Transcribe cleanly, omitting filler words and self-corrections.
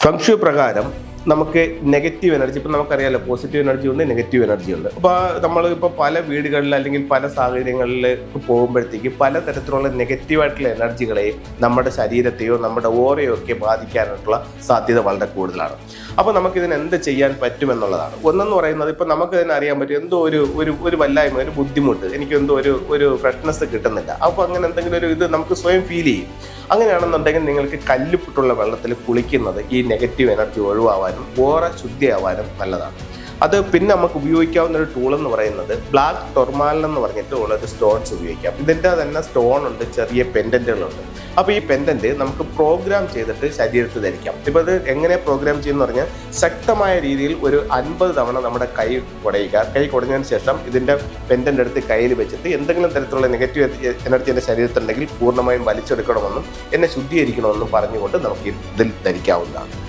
Feng shui പ്രകാരം നമുക്ക് negative energy, ഇപ്പം നമുക്കറിയാമല്ലോ പോസിറ്റീവ് എനർജി ഉണ്ട്, നെഗറ്റീവ് എനർജി ഉണ്ട്. അപ്പോൾ നമ്മൾ ഇപ്പോൾ പല വീടുകളിൽ അല്ലെങ്കിൽ പല സാഹചര്യങ്ങളിൽ പോകുമ്പോഴത്തേക്ക് പലതരത്തിലുള്ള നെഗറ്റീവായിട്ടുള്ള എനർജികളെയും നമ്മുടെ ശരീരത്തെയോ നമ്മുടെ ഓരയോ ഒക്കെ ബാധിക്കാനായിട്ടുള്ള സാധ്യത വളരെ കൂടുതലാണ്. അപ്പോൾ നമുക്കിതിന് എന്ത് ചെയ്യാൻ പറ്റുമെന്നുള്ളതാണ്. ഒന്നെന്ന് പറയുന്നത്, ഇപ്പോൾ നമുക്കിതിനെ അറിയാൻ പറ്റും എന്തോ ഒരു വല്ലായ്മ, ഒരു ബുദ്ധിമുട്ട്, എനിക്കെന്തോ ഒരു ഫ്രഷ്നെസ് കിട്ടുന്നില്ല. അപ്പോൾ അങ്ങനെ എന്തെങ്കിലും ഇത് നമുക്ക് സ്വയം ഫീൽ ചെയ്യും. അങ്ങനെയാണെന്നുണ്ടെങ്കിൽ നിങ്ങൾക്ക് കല്ലുപ്പിട്ടുള്ള വെള്ളത്തിൽ കുളിക്കുന്നത് ഈ നെഗറ്റീവ് എനർജി ഒഴിവാവാനും ഓറ ശുദ്ധിയാവാനും നല്ലതാണ്. അത് പിന്നെ നമുക്ക് ഉപയോഗിക്കാവുന്ന ഒരു ടൂൾ എന്ന് പറയുന്നത് ബ്ലാക്ക് ടൊർമാലിൻ എന്ന് പറഞ്ഞിട്ട് ഉള്ളൊരു സ്റ്റോൺസ് ഉപയോഗിക്കാം. ഇതിൻ്റെ തന്നെ സ്റ്റോൺ ഉണ്ട്, ചെറിയ പെൻഡൻറ്റുകളുണ്ട്. അപ്പോൾ ഈ പെൻഡൻറ്റ് നമുക്ക് പ്രോഗ്രാം ചെയ്തിട്ട് ശരീരത്തിൽ ധരിക്കാം. ഇപ്പോൾ ഇത് എങ്ങനെ പ്രോഗ്രാം ചെയ്യുമെന്ന് പറഞ്ഞാൽ, ശക്തമായ രീതിയിൽ ഒരു 50 തവണ നമ്മുടെ കൈ കുടയുക. കൈ കുടഞ്ഞതിന് ശേഷം ഇതിൻ്റെ പെൻഡൻ്റ് എടുത്ത് കയ്യിൽ വെച്ചിട്ട് എന്തെങ്കിലും തരത്തിലുള്ള നെഗറ്റീവ് എനർജി എൻ്റെ ശരീരത്തിലുണ്ടെങ്കിൽ പൂർണ്ണമായും വലിച്ചെടുക്കണമെന്നും എന്നെ ശുദ്ധീകരിക്കണമെന്നും പറഞ്ഞുകൊണ്ട് നമുക്ക് ഇതിൽ ധരിക്കാവുന്നതാണ്.